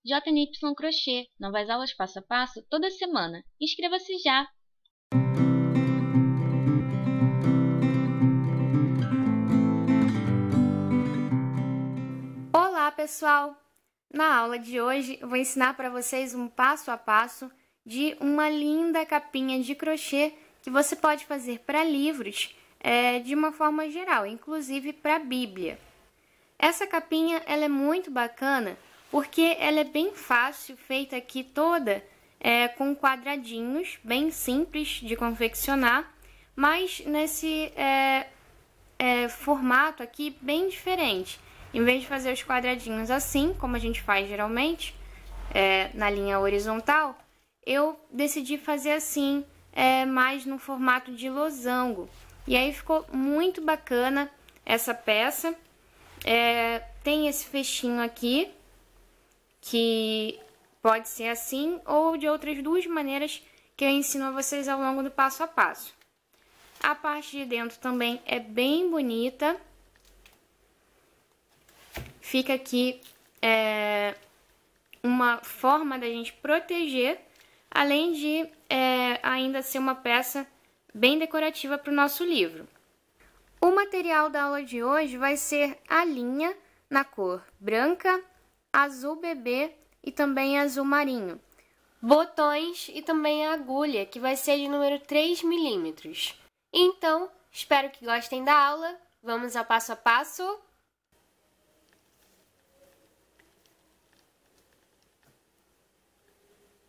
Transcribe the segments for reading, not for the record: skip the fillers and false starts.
JNY Crochê, novas aulas passo a passo toda semana. Inscreva-se já! Olá, pessoal! Na aula de hoje eu vou ensinar para vocês um passo a passo de uma linda capinha de crochê que você pode fazer para livros de uma forma geral, inclusive para a Bíblia. Essa capinha ela é muito bacana porque ela é bem fácil, feita aqui toda com quadradinhos, bem simples de confeccionar, mas nesse formato aqui bem diferente. Em vez de fazer os quadradinhos assim, como a gente faz geralmente, na linha horizontal, eu decidi fazer assim, mais no formato de losango. E aí ficou muito bacana essa peça. Tem esse fechinho aqui, que pode ser assim ou de outras duas maneiras que eu ensino a vocês ao longo do passo a passo. A parte de dentro também é bem bonita. Fica aqui uma forma da gente proteger, além de ainda ser uma peça bem decorativa para o nosso livro. O material da aula de hoje vai ser a linha na cor branca, azul bebê e também azul marinho. Botões e também a agulha, que vai ser de número 3 milímetros. Então, espero que gostem da aula. Vamos ao passo a passo.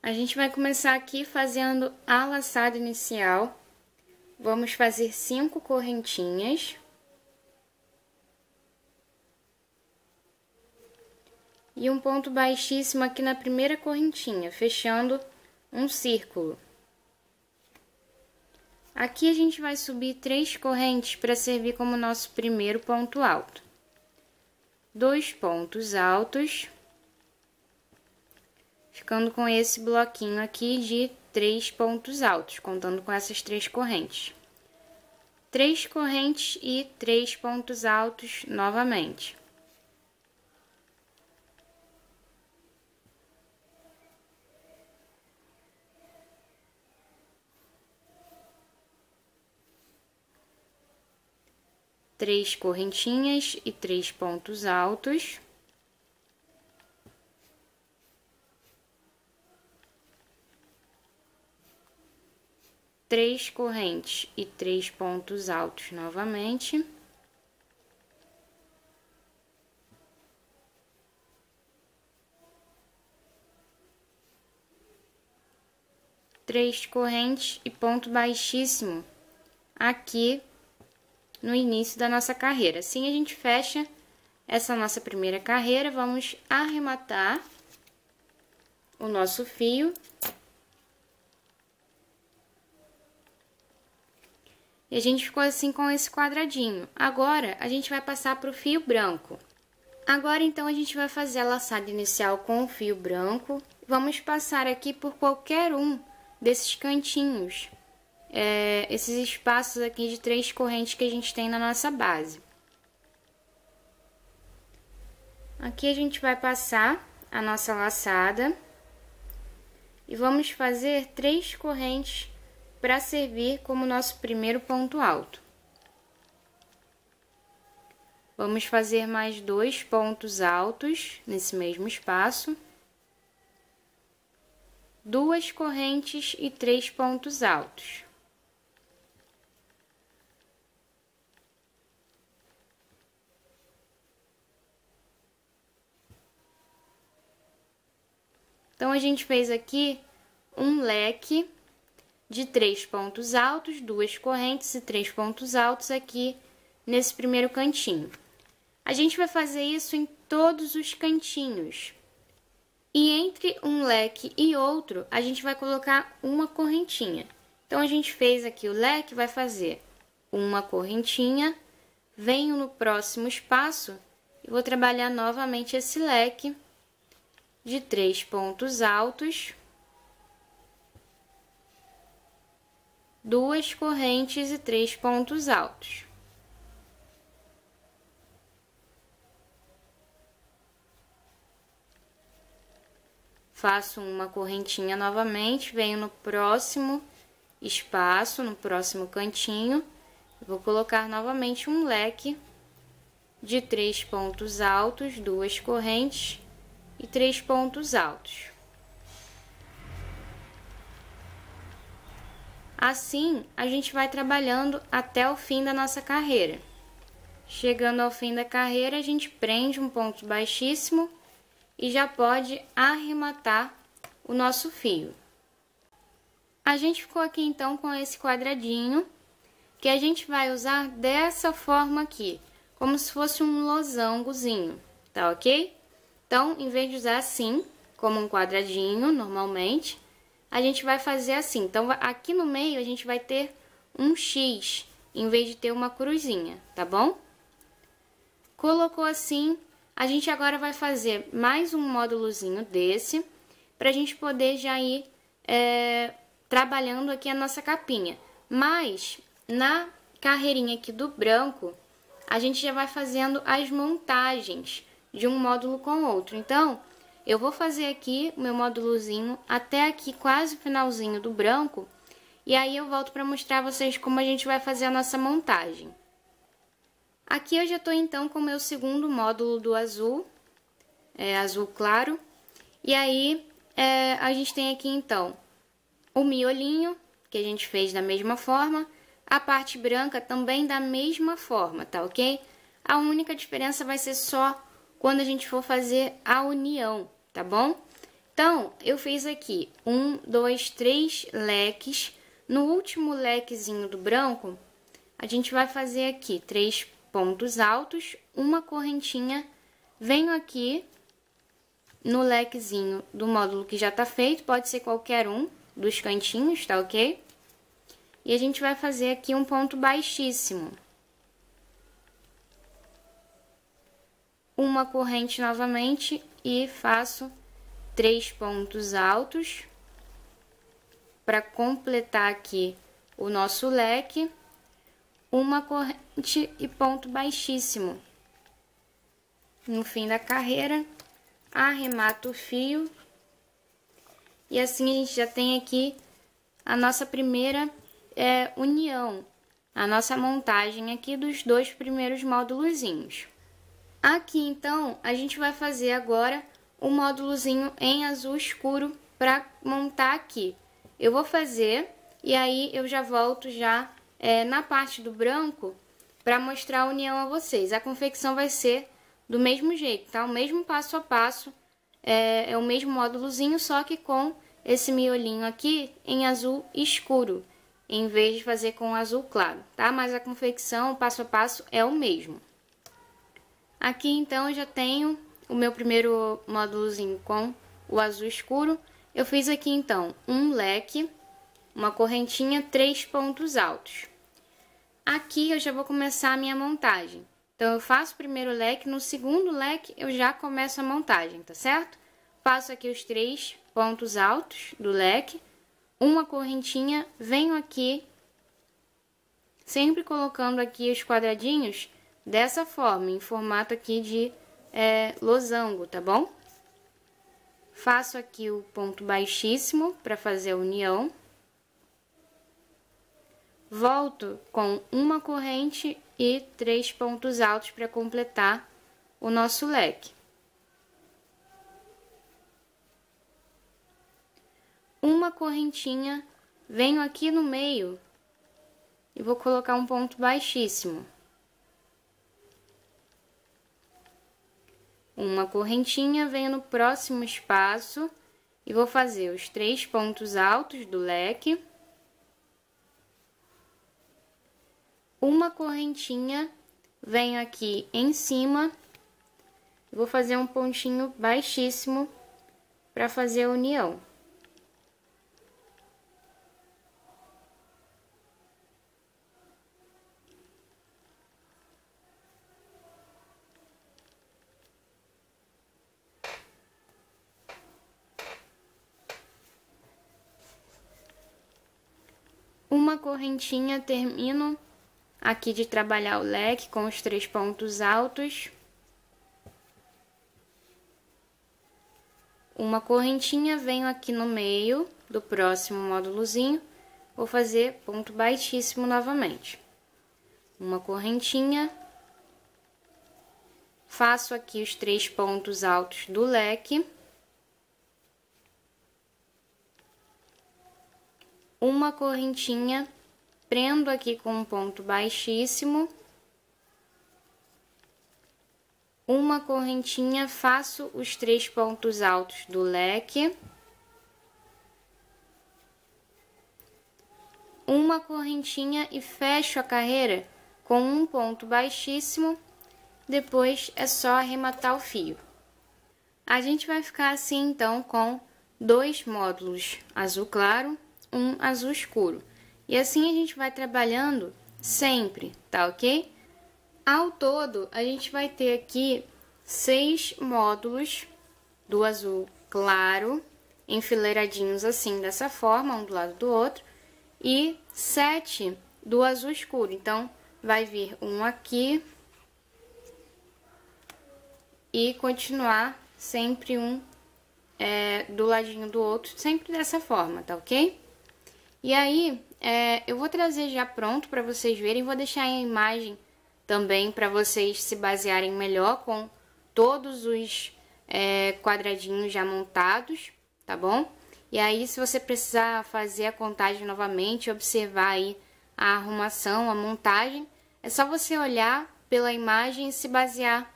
A gente vai começar aqui fazendo a laçada inicial. Vamos fazer 5 correntinhas. E um ponto baixíssimo aqui na primeira correntinha, fechando um círculo. Aqui a gente vai subir 3 correntes para servir como nosso primeiro ponto alto. 2 pontos altos, ficando com esse bloquinho aqui de 3 pontos altos, contando com essas 3 correntes. 3 correntes e 3 pontos altos novamente. Três correntinhas e 3 pontos altos. Três correntes e 3 pontos altos novamente. Três correntes e ponto baixíssimo aqui no início da nossa carreira. Assim a gente fecha essa nossa primeira carreira. Vamos arrematar o nosso fio. E a gente ficou assim com esse quadradinho. Agora, a gente vai passar para o fio branco. Agora, então, a gente vai fazer a laçada inicial com o fio branco. Vamos passar aqui por qualquer um desses cantinhos. Esses espaços aqui de 3 correntes que a gente tem na nossa base. Aqui a gente vai passar a nossa laçada. E vamos fazer 3 correntes para servir como nosso primeiro ponto alto. Vamos fazer mais 2 pontos altos nesse mesmo espaço. 2 correntes e 3 pontos altos. Então, a gente fez aqui um leque de 3 pontos altos, 2 correntes e 3 pontos altos aqui nesse primeiro cantinho. A gente vai fazer isso em todos os cantinhos. E entre um leque e outro, a gente vai colocar uma correntinha. Então, a gente fez aqui o leque, vai fazer uma correntinha, venho no próximo espaço e vou trabalhar novamente esse leque de 3 pontos altos, 2 correntes e 3 pontos altos. faço uma correntinha novamente, venho no próximo espaço, no próximo cantinho, vou colocar novamente um leque de 3 pontos altos, 2 correntes e 3 pontos altos. Assim, a gente vai trabalhando até o fim da nossa carreira. Chegando ao fim da carreira, a gente prende um ponto baixíssimo e já pode arrematar o nosso fio. A gente ficou aqui então com esse quadradinho, que a gente vai usar dessa forma aqui, como se fosse um losangozinho, tá ok? Então, em vez de usar assim, como um quadradinho, normalmente, a gente vai fazer assim. Então, aqui no meio a gente vai ter um X, em vez de ter uma cruzinha, tá bom? Colocou assim, a gente agora vai fazer mais um módulozinho desse, pra gente poder já ir trabalhando aqui a nossa capinha. Mas, na carreirinha aqui do branco, a gente já vai fazendo as montagens de um módulo com o outro. Então, eu vou fazer aqui o meu módulozinho até aqui quase o finalzinho do branco, e aí eu volto para mostrar a vocês como a gente vai fazer a nossa montagem. Aqui eu já estou então com o meu segundo módulo do azul, azul claro, e aí a gente tem aqui então o miolinho, que a gente fez da mesma forma, a parte branca também da mesma forma, tá ok? A única diferença vai ser só quando a gente for fazer a união, tá bom? Então, eu fiz aqui 1, 2, 3 leques. No último lequezinho do branco, a gente vai fazer aqui 3 pontos altos, uma correntinha, venho aqui no lequezinho do módulo que já tá feito, pode ser qualquer um dos cantinhos, tá ok? E a gente vai fazer aqui um ponto baixíssimo. Uma corrente novamente e faço 3 pontos altos para completar aqui o nosso leque, uma corrente e ponto baixíssimo. No fim da carreira, arremato o fio e assim a gente já tem aqui a nossa primeira união, a nossa montagem aqui dos 2 primeiros módulozinhos. Aqui então a gente vai fazer agora o módulozinho em azul escuro para montar aqui. Eu vou fazer e aí eu já volto já na parte do branco para mostrar a união a vocês. A confecção vai ser do mesmo jeito, tá? O mesmo passo a passo, é o mesmo módulozinho, só que com esse miolinho aqui em azul escuro, em vez de fazer com azul claro, tá? Mas a confecção, o passo a passo é o mesmo. Aqui então eu já tenho o meu primeiro módulozinho com o azul escuro. Eu fiz aqui então um leque, uma correntinha, 3 pontos altos. Aqui eu já vou começar a minha montagem. Então eu faço o primeiro leque, no segundo leque eu já começo a montagem, tá certo? Faço aqui os 3 pontos altos do leque, uma correntinha, venho aqui, sempre colocando aqui os quadradinhos dessa forma, em formato aqui de losango, tá bom? Faço aqui o ponto baixíssimo para fazer a união. Volto com uma corrente e 3 pontos altos para completar o nosso leque. Uma correntinha, venho aqui no meio e vou colocar um ponto baixíssimo. Uma correntinha, venho no próximo espaço e vou fazer os 3 pontos altos do leque. Uma correntinha, venho aqui em cima, vou fazer um pontinho baixíssimo para fazer a união. Uma correntinha, termino aqui de trabalhar o leque com os 3 pontos altos. uma correntinha, venho aqui no meio do próximo módulozinho, vou fazer ponto baixíssimo novamente. Uma correntinha, faço aqui os 3 pontos altos do leque. Uma correntinha, prendo aqui com um ponto baixíssimo. Uma correntinha, faço os 3 pontos altos do leque. Uma correntinha e fecho a carreira com um ponto baixíssimo. Depois é só arrematar o fio. A gente vai ficar assim então com 2 módulos azul claro, um azul escuro. E assim a gente vai trabalhando sempre, tá ok? Ao todo, a gente vai ter aqui 6 módulos do azul claro, enfileiradinhos assim, dessa forma, um do lado do outro, e 7 do azul escuro. Então, vai vir um aqui e continuar sempre um do ladinho do outro, sempre dessa forma, tá ok? E aí, eu vou trazer já pronto para vocês verem, vou deixar a imagem também para vocês se basearem melhor com todos os quadradinhos já montados, tá bom? E aí, se você precisar fazer a contagem novamente, observar aí a arrumação, a montagem, é só você olhar pela imagem e se basear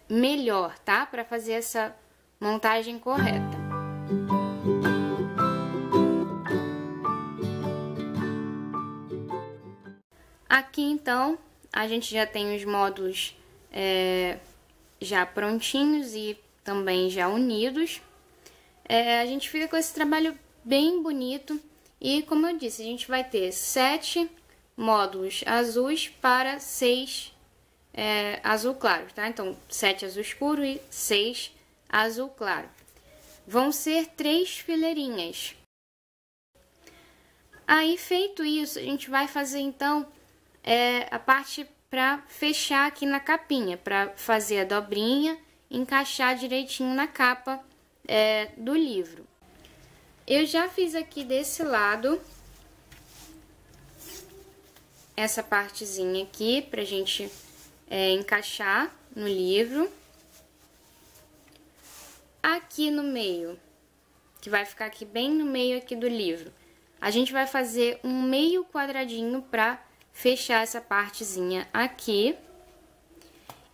melhor, tá? Para fazer essa montagem correta. Aqui, então, a gente já tem os módulos já prontinhos e também já unidos. A gente fica com esse trabalho bem bonito e, como eu disse, a gente vai ter 7 módulos azuis para 6 azul claro, tá? Então, 7 azul escuro e 6 azul claro. Vão ser 3 fileirinhas. Aí, feito isso, a gente vai fazer, então, a parte para fechar aqui na capinha, para fazer a dobrinha, encaixar direitinho na capa do livro. Eu já fiz aqui desse lado essa partezinha aqui pra gente encaixar no livro. Aqui no meio, que vai ficar aqui bem no meio aqui do livro, a gente vai fazer um meio quadradinho pra fechar essa partezinha aqui.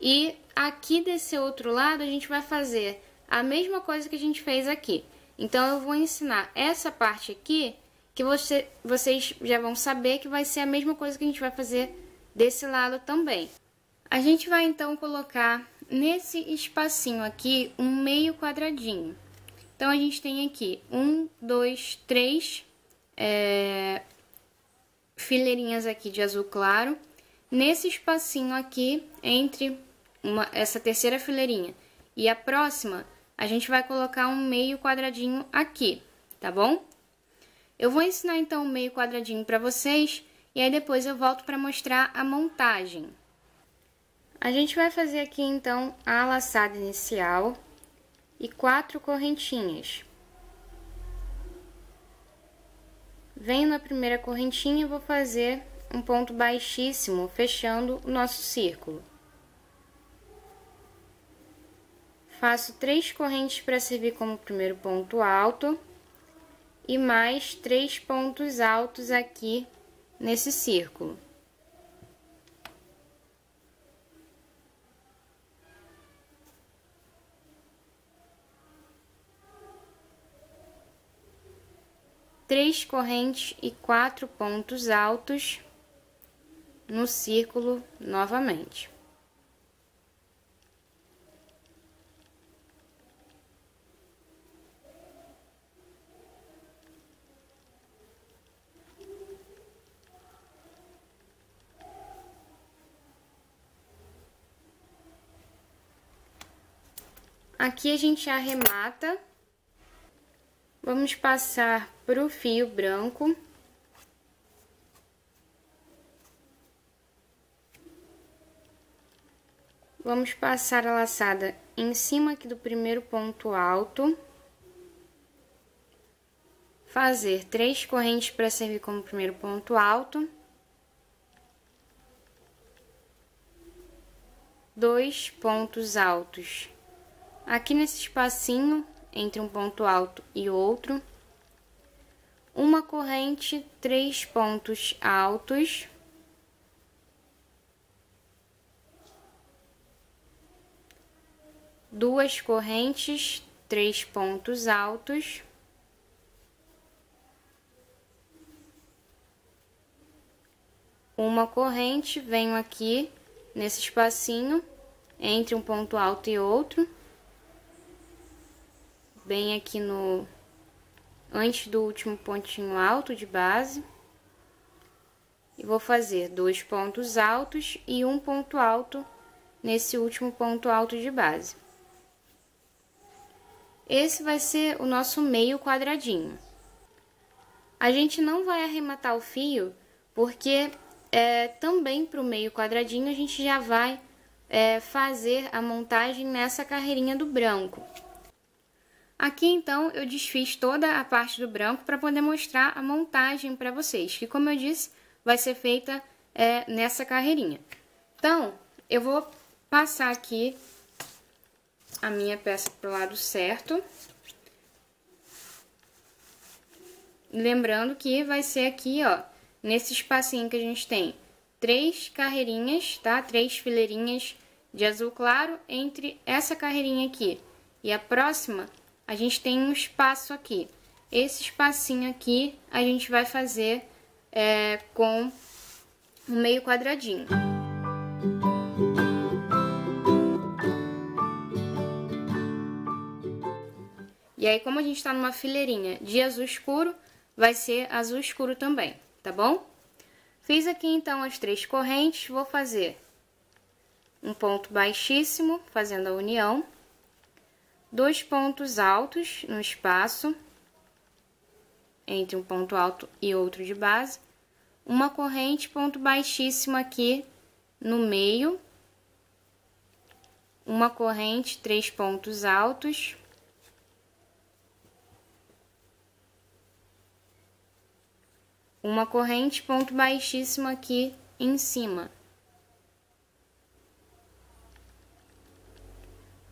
E aqui desse outro lado a gente vai fazer a mesma coisa que a gente fez aqui. Então, eu vou ensinar essa parte aqui, que vocês já vão saber que vai ser a mesma coisa que a gente vai fazer desse lado também. A gente vai, então, colocar nesse espacinho aqui um meio quadradinho. Então, a gente tem aqui 1, 2, 3 fileirinhas aqui de azul claro. Nesse espacinho aqui, entre essa terceira fileirinha e a próxima, a gente vai colocar um meio quadradinho aqui, tá bom? Eu vou ensinar então o meio quadradinho para vocês e aí depois eu volto para mostrar a montagem. A gente vai fazer aqui então a laçada inicial e 4 correntinhas. Venho na primeira correntinha e vou fazer um ponto baixíssimo, fechando o nosso círculo. Faço 3 correntes para servir como primeiro ponto alto e mais 3 pontos altos aqui nesse círculo. Três correntes e 4 pontos altos no círculo novamente. Aqui a gente arremata. Vamos passar pro fio branco. Vamos passar a laçada em cima aqui do primeiro ponto alto, fazer 3 correntes para servir como primeiro ponto alto, 2 pontos altos aqui nesse espacinho entre um ponto alto e outro, uma corrente, 3 pontos altos, duas correntes, 3 pontos altos, uma corrente, venho aqui nesse espacinho entre um ponto alto e outro, bem aqui no antes do último pontinho alto de base, e vou fazer 2 pontos altos e um ponto alto nesse último ponto alto de base. Esse vai ser o nosso meio quadradinho. A gente não vai arrematar o fio, porque também para o meio quadradinho a gente já vai fazer a montagem nessa carreirinha do branco. Aqui então eu desfiz toda a parte do branco para poder mostrar a montagem para vocês, que como eu disse, vai ser feita nessa carreirinha. Então, eu vou passar aqui a minha peça para o lado certo. Lembrando que vai ser aqui, ó, nesse espacinho que a gente tem 3 carreirinhas, tá? 3 fileirinhas de azul claro entre essa carreirinha aqui e a próxima, a gente tem um espaço aqui. Esse espacinho aqui a gente vai fazer com um meio quadradinho. E aí, como a gente tá numa fileirinha de azul escuro, vai ser azul escuro também, tá bom? Fiz aqui então as 3 correntes, vou fazer um ponto baixíssimo, fazendo a união, 2 pontos altos no espaço, entre um ponto alto e outro de base, uma corrente, ponto baixíssimo aqui no meio, uma corrente, 3 pontos altos, uma corrente, ponto baixíssimo aqui em cima,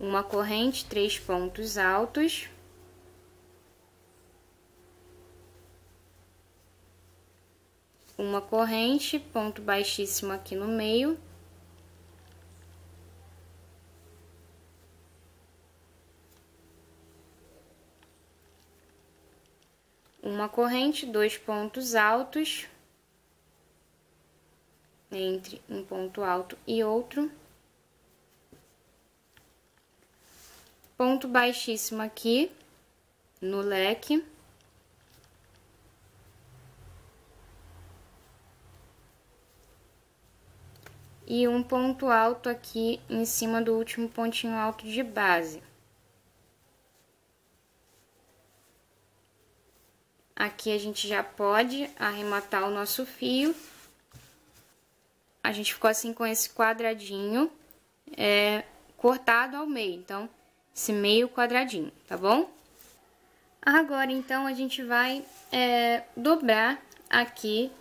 uma corrente, 3 pontos altos, uma corrente, ponto baixíssimo aqui no meio, uma corrente, 2 pontos altos entre um ponto alto e outro, ponto baixíssimo aqui no leque, e um ponto alto aqui em cima do último pontinho alto de base. Aqui a gente já pode arrematar o nosso fio. A gente ficou assim com esse quadradinho cortado ao meio, então esse meio quadradinho, tá bom? Agora então a gente vai dobrar aqui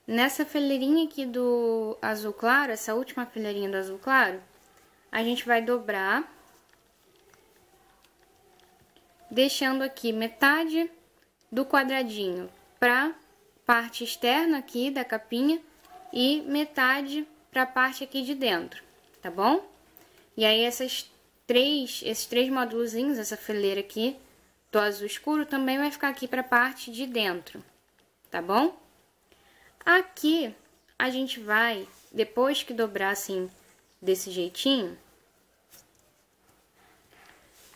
nessa fileirinha aqui do azul claro, essa última fileirinha do azul claro, a gente vai dobrar, deixando aqui metade do quadradinho para parte externa aqui da capinha e metade para a parte aqui de dentro, tá bom? E aí esses três módulozinhos, essa fileira aqui do azul escuro também vai ficar aqui para a parte de dentro, tá bom? Aqui a gente vai, depois que dobrar assim desse jeitinho,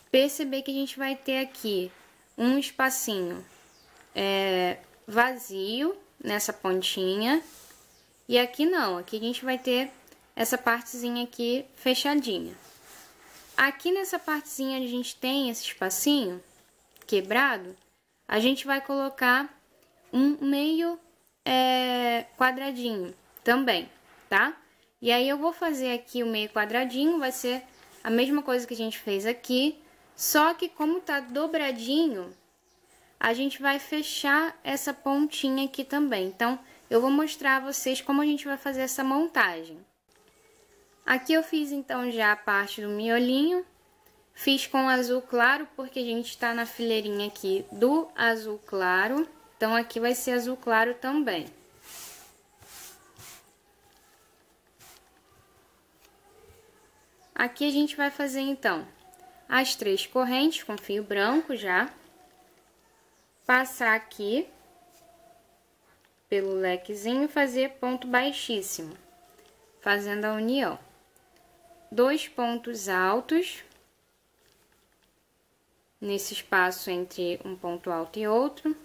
perceber que a gente vai ter aqui um espacinho vazio nessa pontinha, e aqui não, aqui a gente vai ter essa partezinha aqui fechadinha. Aqui nessa partezinha a gente tem esse espacinho quebrado, a gente vai colocar um meio quadradinho também, tá? E aí eu vou fazer aqui o meio quadradinho, vai ser a mesma coisa que a gente fez aqui, só que como tá dobradinho, a gente vai fechar essa pontinha aqui também. Então, eu vou mostrar a vocês como a gente vai fazer essa montagem. Aqui eu fiz, então, já a parte do miolinho. Fiz com azul claro, porque a gente está na fileirinha aqui do azul claro. Então, aqui vai ser azul claro também. Aqui a gente vai fazer, então, as 3 correntes com fio branco já. Passar aqui pelo lequezinho e fazer ponto baixíssimo, fazendo a união. 2 pontos altos nesse espaço entre um ponto alto e outro.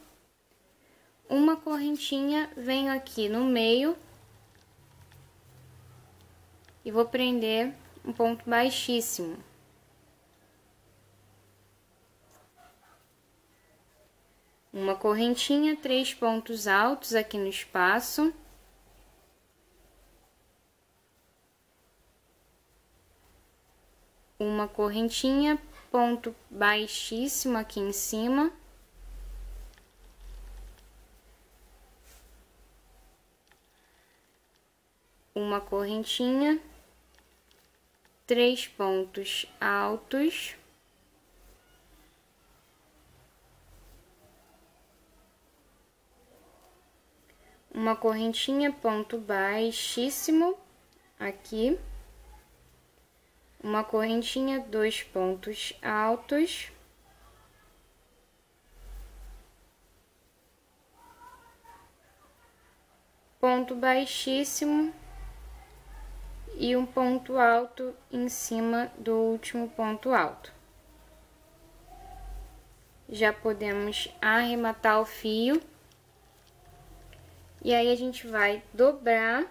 Uma correntinha, venho aqui no meio e vou prender um ponto baixíssimo. Uma correntinha, 3 pontos altos aqui no espaço. Uma correntinha, ponto baixíssimo aqui em cima. Uma correntinha, 3 pontos altos. Uma correntinha, ponto baixíssimo aqui. Uma correntinha, 2 pontos altos. Ponto baixíssimo e um ponto alto em cima do último ponto alto. Já podemos arrematar o fio. E aí, a gente vai dobrar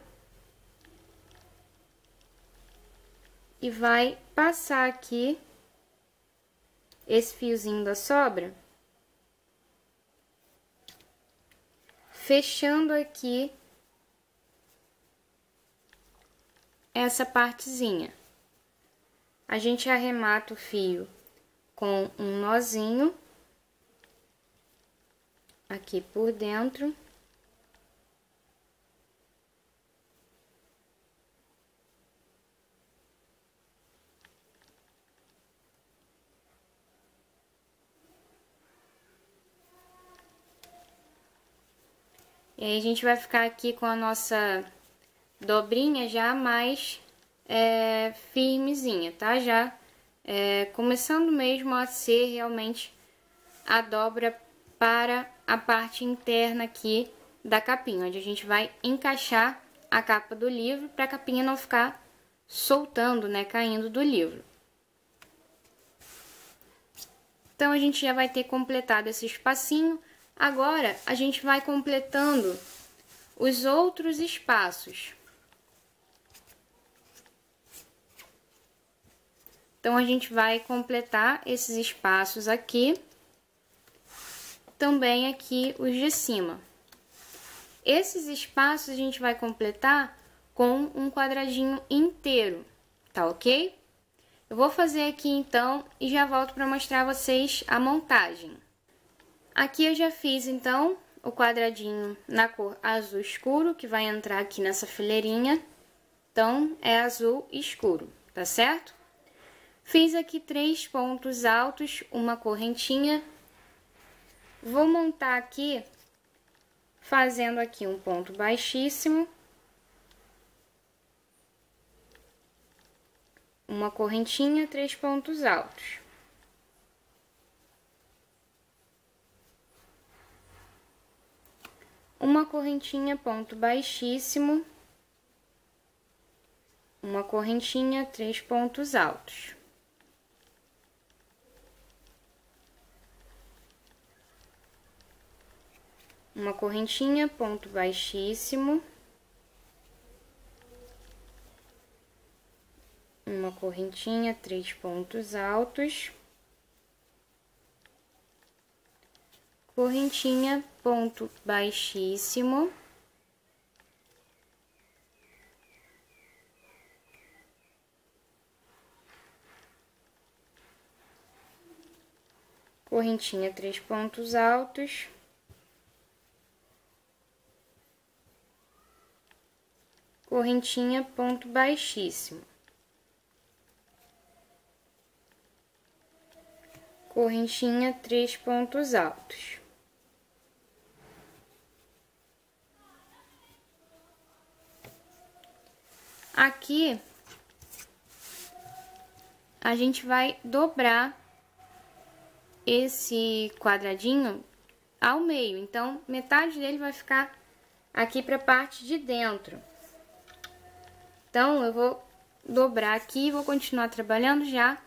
e vai passar aqui esse fiozinho da sobra, fechando aqui essa partezinha. A gente arremata o fio com um nozinho aqui por dentro. E aí, a gente vai ficar aqui com a nossa dobrinha já mais firmezinha, tá? Já começando mesmo a ser realmente a dobra para a parte interna aqui da capinha, onde a gente vai encaixar a capa do livro para a capinha não ficar soltando, né? Caindo do livro. Então, a gente já vai ter completado esse espacinho. Agora, a gente vai completando os outros espaços. Então, a gente vai completar esses espaços aqui, também aqui os de cima. Esses espaços a gente vai completar com um quadradinho inteiro, tá ok? Eu vou fazer aqui então e já volto para mostrar a vocês a montagem. Aqui eu já fiz, então, o quadradinho na cor azul escuro, que vai entrar aqui nessa fileirinha. Então, é azul escuro, tá certo? Fiz aqui 3 pontos altos, uma correntinha. Vou montar aqui, fazendo aqui um ponto baixíssimo. Uma correntinha, 3 pontos altos. Uma correntinha, ponto baixíssimo, uma correntinha, 3 pontos altos. Uma correntinha, ponto baixíssimo, uma correntinha, 3 pontos altos, correntinha, ponto baixíssimo, correntinha 3 pontos altos, correntinha ponto baixíssimo, correntinha 3 pontos altos. Aqui a gente vai dobrar esse quadradinho ao meio, então metade dele vai ficar aqui para a parte de dentro. Então eu vou dobrar aqui e vou continuar trabalhando já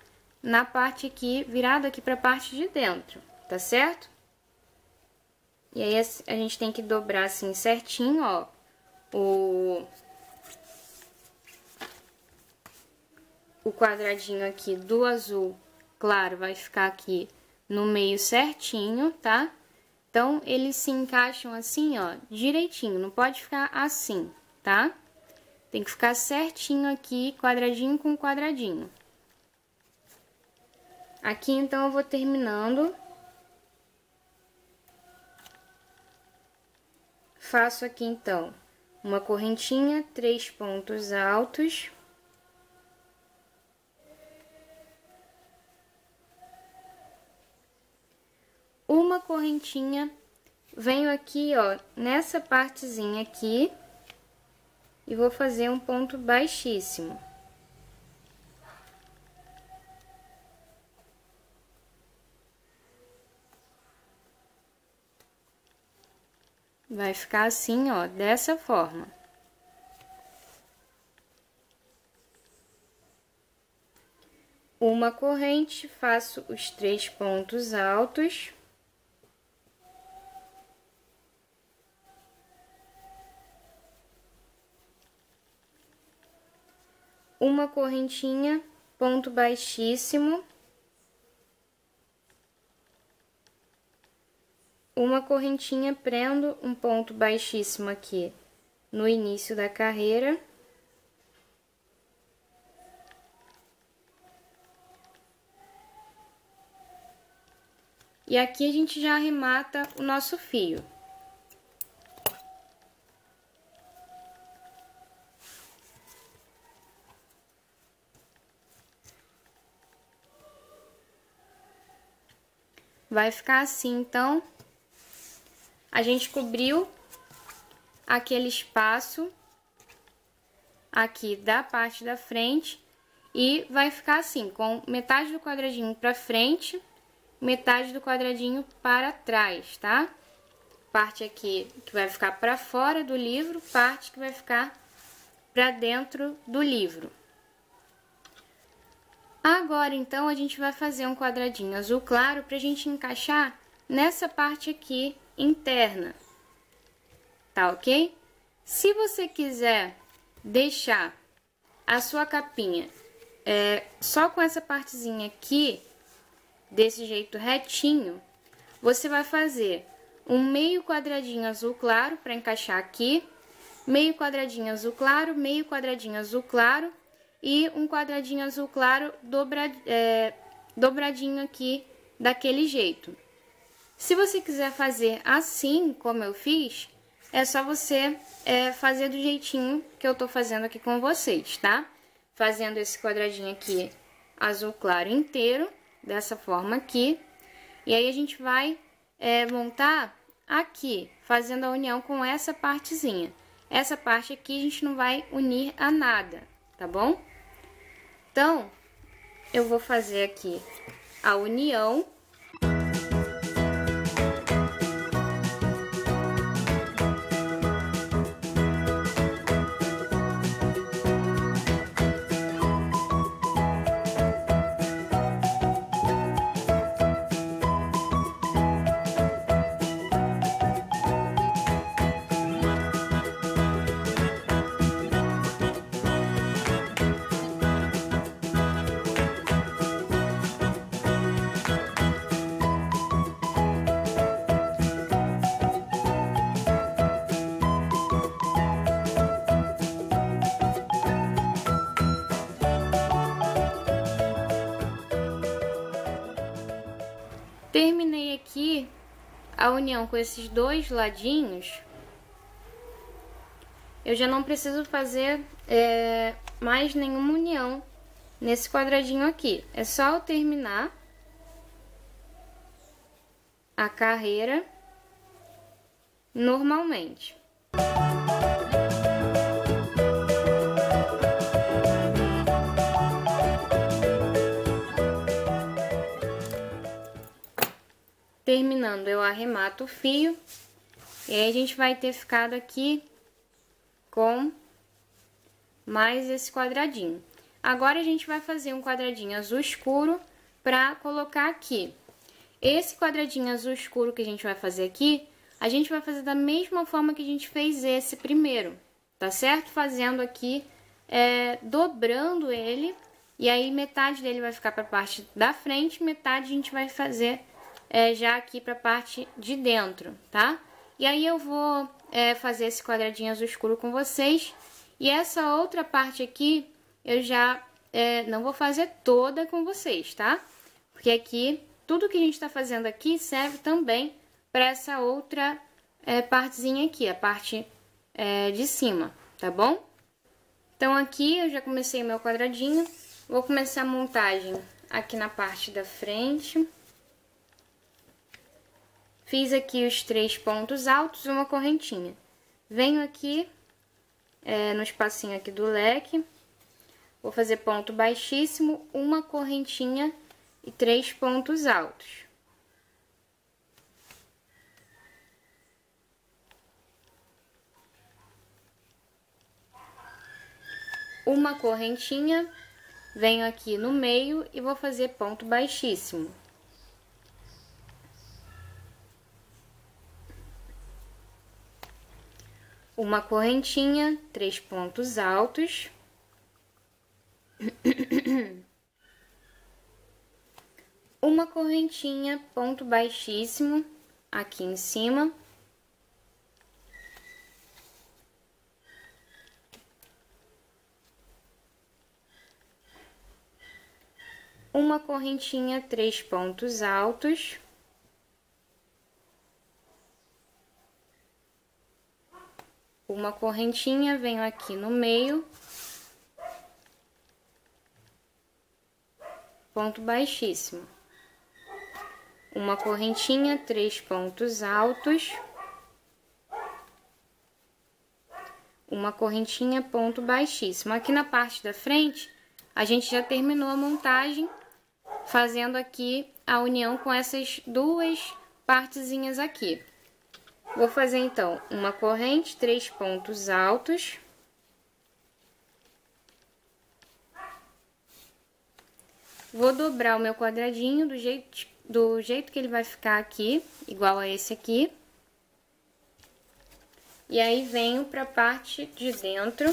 na parte aqui, virado aqui para a parte de dentro, tá certo? E aí a gente tem que dobrar assim certinho, ó, o quadradinho aqui do azul claro vai ficar aqui no meio certinho, tá? Então, eles se encaixam assim, ó, direitinho, não pode ficar assim, tá? Tem que ficar certinho aqui, quadradinho com quadradinho. Aqui, então, eu vou terminando. Faço aqui, então, uma correntinha, 3 pontos altos. Uma correntinha, venho aqui, ó, nessa partezinha aqui e vou fazer um ponto baixíssimo. Vai ficar assim, ó, dessa forma. Uma corrente, faço os 3 pontos altos. Uma correntinha, ponto baixíssimo, uma correntinha, prendo um ponto baixíssimo aqui no início da carreira. E aqui a gente já arremata o nosso fio. Vai ficar assim, então, a gente cobriu aquele espaço aqui da parte da frente e vai ficar assim, com metade do quadradinho para frente, metade do quadradinho para trás, tá? Parte aqui que vai ficar para fora do livro, parte que vai ficar para dentro do livro. Agora, então, a gente vai fazer um quadradinho azul claro pra gente encaixar nessa parte aqui interna, tá ok? Se você quiser deixar a sua capinha só com essa partezinha aqui, desse jeito retinho, você vai fazer um meio quadradinho azul claro para encaixar aqui, meio quadradinho azul claro, meio quadradinho azul claro, e um quadradinho azul claro dobradinho aqui, daquele jeito. Se você quiser fazer assim, como eu fiz, é só você fazer do jeitinho que eu tô fazendo aqui com vocês, tá? Fazendo esse quadradinho aqui azul claro inteiro, dessa forma aqui. E aí, a gente vai montar aqui, fazendo a união com essa partezinha. Essa parte aqui a gente não vai unir a nada, tá bom? Então, eu vou fazer aqui a união. Terminei aqui a união com esses dois ladinhos, eu já não preciso fazer mais nenhuma união nesse quadradinho aqui. É só eu terminar a carreira normalmente. Terminando, eu arremato o fio e aí a gente vai ter ficado aqui com mais esse quadradinho. Agora a gente vai fazer um quadradinho azul escuro para colocar aqui. Esse quadradinho azul escuro que a gente vai fazer aqui, a gente vai fazer da mesma forma que a gente fez esse primeiro, tá certo? Fazendo aqui, dobrando ele, e aí metade dele vai ficar para a parte da frente, metade a gente vai fazer já aqui para a parte de dentro, tá? E aí eu vou fazer esse quadradinho azul escuro com vocês. E essa outra parte aqui, eu já não vou fazer toda com vocês, tá? Porque aqui, tudo que a gente tá fazendo aqui serve também para essa outra partezinha aqui, a parte de cima, tá bom? Então, aqui eu já comecei o meu quadradinho. Vou começar a montagem aqui na parte da frente. Fiz aqui os 3 pontos altos, uma correntinha. Venho aqui no espacinho aqui do leque, vou fazer ponto baixíssimo, uma correntinha e 3 pontos altos. Uma correntinha, venho aqui no meio e vou fazer ponto baixíssimo. Uma correntinha, 3 pontos altos. Uma correntinha, ponto baixíssimo, aqui em cima. Uma correntinha, 3 pontos altos. Uma correntinha, venho aqui no meio, ponto baixíssimo. Uma correntinha, 3 pontos altos. Uma correntinha, ponto baixíssimo. Aqui na parte da frente, a gente já terminou a montagem, fazendo aqui a união com essas duas partezinhas aqui. Vou fazer, então, uma corrente, 3 pontos altos. Vou dobrar o meu quadradinho do jeito que ele vai ficar aqui, igual a esse aqui. E aí, venho para a parte de dentro.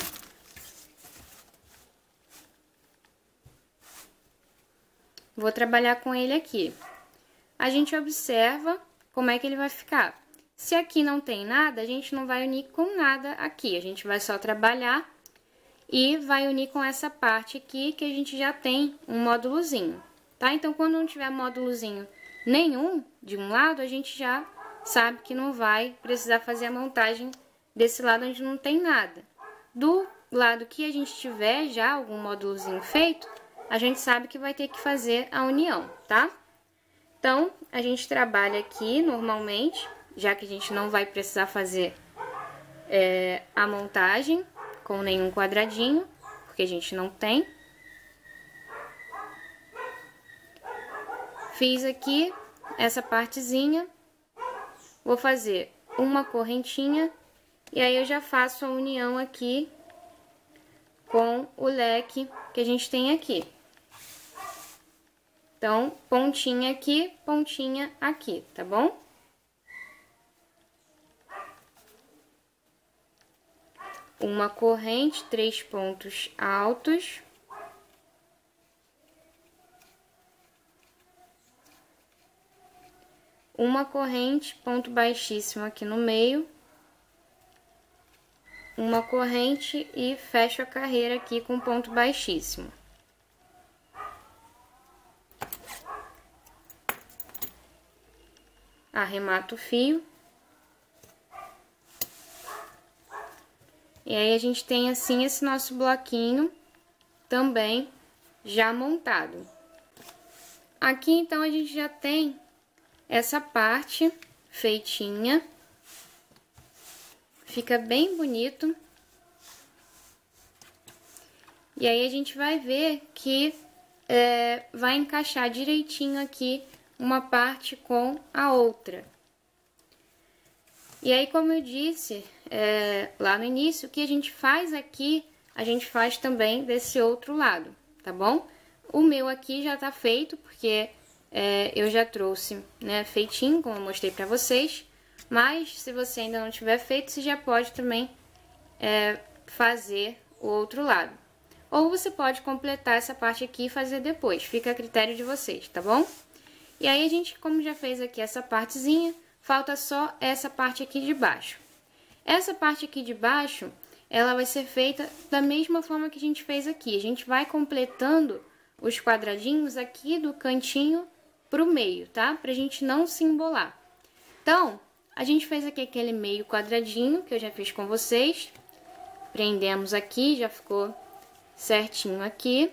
Vou trabalhar com ele aqui. A gente observa como é que ele vai ficar. Se aqui não tem nada, a gente não vai unir com nada aqui. A gente vai só trabalhar e vai unir com essa parte aqui que a gente já tem um módulozinho, tá? Então, quando não tiver módulozinho nenhum de um lado, a gente já sabe que não vai precisar fazer a montagem desse lado onde não tem nada. Do lado que a gente tiver já algum módulozinho feito, a gente sabe que vai ter que fazer a união, tá? Então, a gente trabalha aqui normalmente, já que a gente não vai precisar fazer a montagem com nenhum quadradinho, porque a gente não tem. Fiz aqui essa partezinha, vou fazer uma correntinha, e aí eu já faço a união aqui com o leque que a gente tem aqui. Então, pontinha aqui, pontinha aqui, tá bom? Uma corrente, 3 pontos altos. Uma corrente, ponto baixíssimo aqui no meio. Uma corrente e fecho a carreira aqui com ponto baixíssimo. arremato o fio. E aí, a gente tem assim esse nosso bloquinho também já montado. Aqui, então, a gente já tem essa parte feitinha. Fica bem bonito. E aí, a gente vai ver que vai encaixar direitinho aqui uma parte com a outra. E aí, como eu disse lá no início, o que a gente faz aqui, a gente faz também desse outro lado, tá bom? O meu aqui já tá feito, porque eu já trouxe, né, feitinho, como eu mostrei pra vocês. Mas, se você ainda não tiver feito, você já pode também fazer o outro lado. Ou você pode completar essa parte aqui e fazer depois, fica a critério de vocês, tá bom? E aí, a gente, como já fez aqui essa partezinha, falta só essa parte aqui de baixo. Essa parte aqui de baixo, ela vai ser feita da mesma forma que a gente fez aqui. A gente vai completando os quadradinhos aqui do cantinho pro meio, tá? Pra gente não se embolar. Então, a gente fez aqui aquele meio quadradinho que eu já fiz com vocês. Prendemos aqui, já ficou certinho aqui.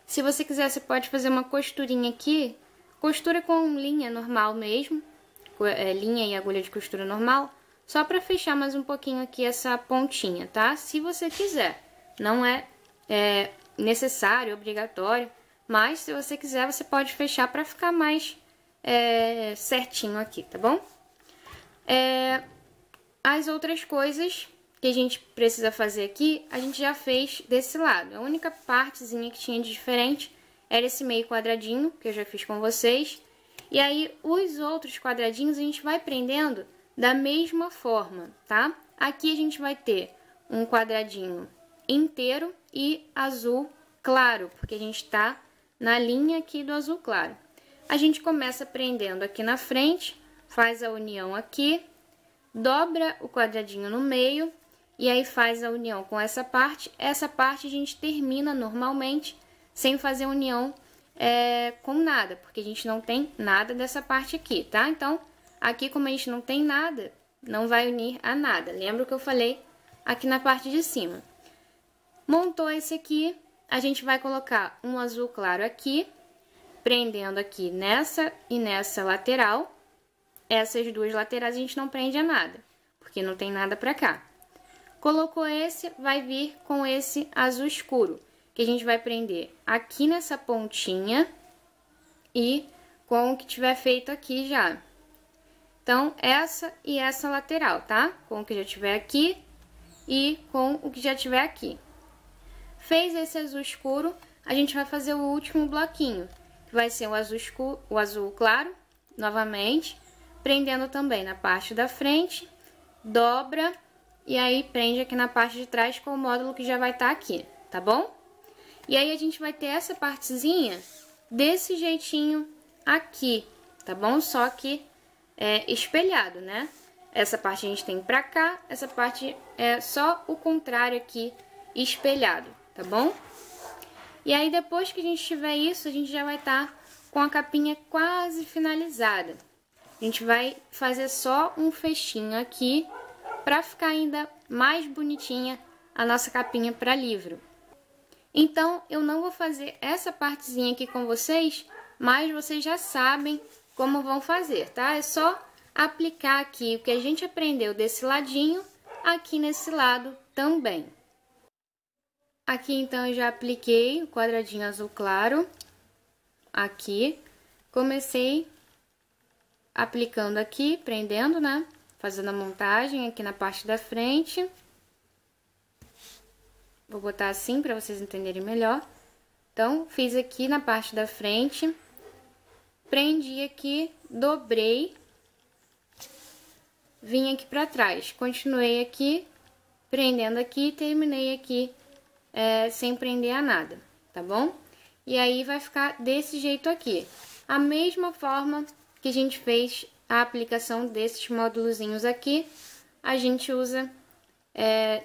Se você quiser, você pode fazer uma costurinha aqui. Costura com linha normal mesmo. Linha e agulha de costura normal. Só pra fechar mais um pouquinho aqui essa pontinha, tá? Se você quiser. Não é necessário, obrigatório. Mas, se você quiser, você pode fechar pra ficar mais certinho aqui, tá bom? As outras coisas que a gente precisa fazer aqui, a gente já fez desse lado. A única partezinha que tinha de diferente era esse meio quadradinho, que eu já fiz com vocês. E aí, os outros quadradinhos a gente vai prendendo da mesma forma, tá? Aqui a gente vai ter um quadradinho inteiro e azul claro, porque a gente tá na linha aqui do azul claro. A gente começa prendendo aqui na frente, faz a união aqui, dobra o quadradinho no meio, e aí faz a união com essa parte. Essa parte a gente termina normalmente, sem fazer união com nada, porque a gente não tem nada dessa parte aqui, tá? Então, aqui como a gente não tem nada, não vai unir a nada. Lembra o que eu falei aqui na parte de cima. Montou esse aqui, a gente vai colocar um azul claro aqui, prendendo aqui nessa e nessa lateral. Essas duas laterais a gente não prende a nada, porque não tem nada pra cá. Colocou esse, vai vir com esse azul escuro, que a gente vai prender aqui nessa pontinha e com o que tiver feito aqui já. Então, essa e essa lateral, tá? Com o que já tiver aqui e com o que já tiver aqui. Fez esse azul escuro, a gente vai fazer o último bloquinho, que vai ser o azul escuro, o azul claro, novamente, prendendo também na parte da frente, dobra e aí prende aqui na parte de trás com o módulo que já vai estar aqui, tá bom? E aí a gente vai ter essa partezinha desse jeitinho aqui, tá bom? Só que espelhado, né? Essa parte a gente tem pra cá, essa parte é só o contrário aqui, espelhado, tá bom? E aí depois que a gente tiver isso, a gente já vai estar com a capinha quase finalizada. A gente vai fazer só um fechinho aqui, pra ficar ainda mais bonitinha a nossa capinha para livro. Então, eu não vou fazer essa partezinha aqui com vocês, mas vocês já sabem como vão fazer, tá? É só aplicar aqui o que a gente aprendeu desse ladinho, aqui nesse lado também. Aqui, então, eu já apliquei o quadradinho azul claro, aqui. Comecei aplicando aqui, prendendo, né? Fazendo a montagem aqui na parte da frente. Vou botar assim para vocês entenderem melhor. Então, fiz aqui na parte da frente, prendi aqui, dobrei, vim aqui para trás, continuei aqui, prendendo aqui, terminei aqui sem prender a nada, tá bom? E aí, vai ficar desse jeito aqui. A mesma forma que a gente fez a aplicação desses módulozinhos aqui, a gente usa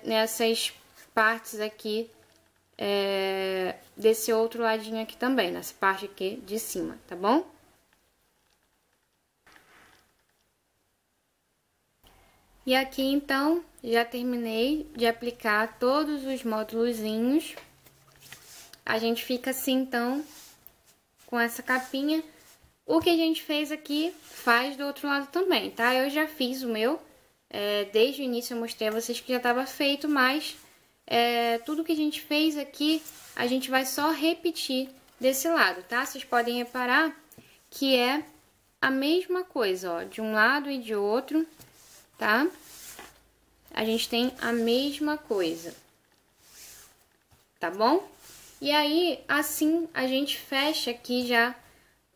nessas partes aqui, desse outro ladinho aqui também, nessa parte aqui de cima, tá bom? E aqui, então, já terminei de aplicar todos os módulozinhos. A gente fica assim, então, com essa capinha. O que a gente fez aqui, faz do outro lado também, tá? Eu já fiz o meu. Desde o início eu mostrei a vocês que já estava feito, mas tudo que a gente fez aqui, a gente vai só repetir desse lado, tá? Vocês podem reparar que é a mesma coisa, ó, de um lado e de outro, tá? A gente tem a mesma coisa, tá bom? E aí, assim, a gente fecha aqui já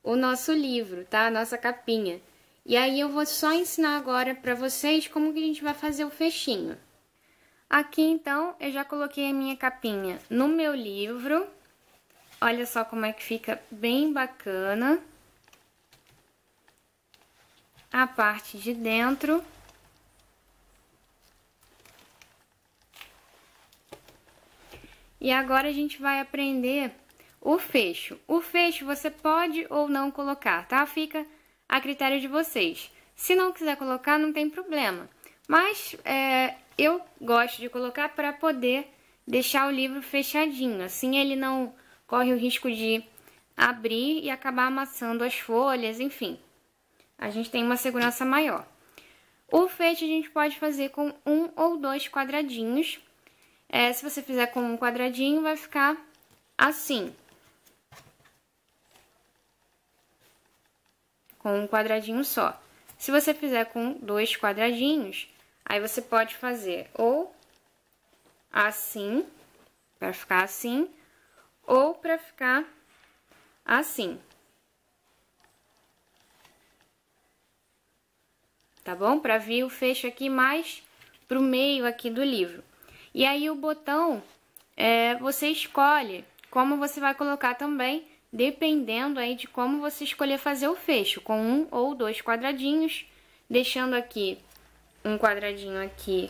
o nosso livro, tá? A nossa capinha. E aí, eu vou só ensinar agora pra vocês como que a gente vai fazer o fechinho. Aqui, então, eu já coloquei a minha capinha no meu livro. Olha só como é que fica bem bacana. A parte de dentro. E agora a gente vai aprender o fecho. O fecho você pode ou não colocar, tá? Fica a critério de vocês. Se não quiser colocar, não tem problema. Mas eu gosto de colocar para poder deixar o livro fechadinho. Assim ele não corre o risco de abrir e acabar amassando as folhas, enfim. A gente tem uma segurança maior. O fecho a gente pode fazer com 1 ou 2 quadradinhos. Se você fizer com um quadradinho, vai ficar assim. Com um quadradinho só. Se você fizer com 2 quadradinhos, aí você pode fazer ou assim, para ficar assim, ou para ficar assim. Tá bom? Para vir o fecho aqui mais pro meio aqui do livro. E aí o botão, você escolhe como você vai colocar também, dependendo aí de como você escolher fazer o fecho, com 1 ou 2 quadradinhos, deixando aqui um quadradinho aqui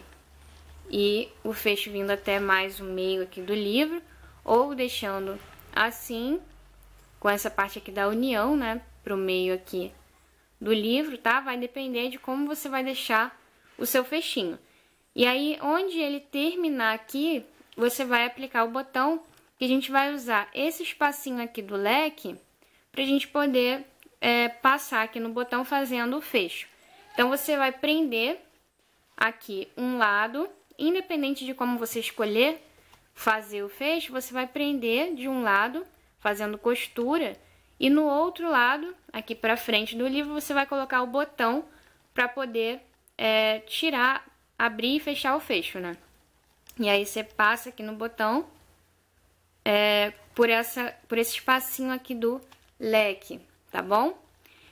e o fecho vindo até mais o meio aqui do livro, ou deixando assim, com essa parte aqui da união, né, pro meio aqui do livro, tá? Vai depender de como você vai deixar o seu fechinho. E aí, onde ele terminar aqui, você vai aplicar o botão, que a gente vai usar esse espacinho aqui do leque, pra gente poder passar aqui no botão fazendo o fecho. Então, você vai prender aqui um lado, independente de como você escolher fazer o fecho, você vai prender de um lado, fazendo costura, e no outro lado, aqui pra frente do livro, você vai colocar o botão pra poder tirar, abrir e fechar o fecho, né? E aí você passa aqui no botão por esse espacinho aqui do leque, tá bom?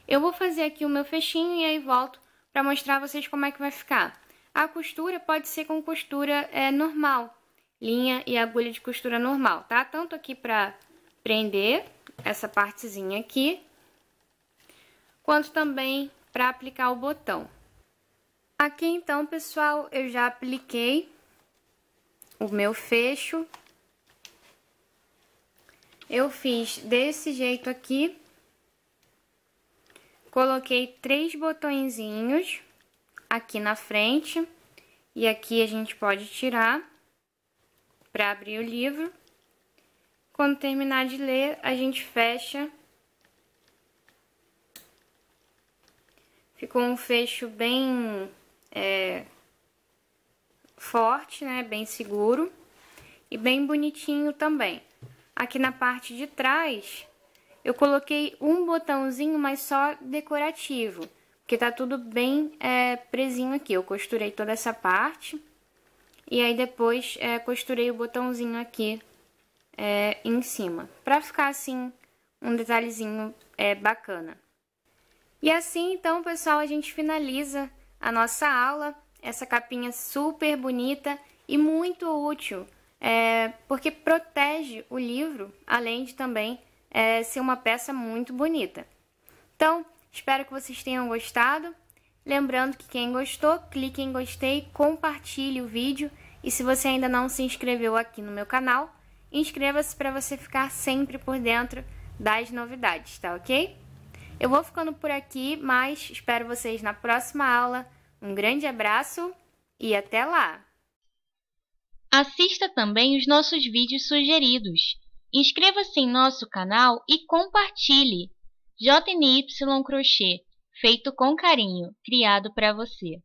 Eu vou fazer aqui o meu fechinho e aí volto para mostrar a vocês como é que vai ficar. A costura pode ser com costura normal, linha e agulha de costura normal, tá? Tanto aqui para prender essa partezinha aqui, quanto também para aplicar o botão. Aqui então, pessoal, eu já apliquei o meu fecho. Eu fiz desse jeito aqui. Coloquei 3 botõezinhos aqui na frente. E aqui a gente pode tirar para abrir o livro. Quando terminar de ler, a gente fecha. Ficou um fecho bem forte, né? Bem seguro e bem bonitinho também. Aqui na parte de trás, eu coloquei um botãozinho, mas só decorativo, porque tá tudo bem presinho aqui. Eu costurei toda essa parte e aí depois costurei o botãozinho aqui em cima, pra ficar assim um detalhezinho bacana. E assim, então, pessoal, a gente finaliza a nossa aula. Essa capinha super bonita e muito útil, porque protege o livro, além de também ser uma peça muito bonita. Então, espero que vocês tenham gostado. Lembrando que quem gostou, clique em gostei, compartilhe o vídeo. E se você ainda não se inscreveu aqui no meu canal, inscreva-se para você ficar sempre por dentro das novidades, tá ok? Eu vou ficando por aqui, mas espero vocês na próxima aula. Um grande abraço e até lá! Assista também os nossos vídeos sugeridos. Inscreva-se em nosso canal e compartilhe. JNY Crochê, feito com carinho, criado para você.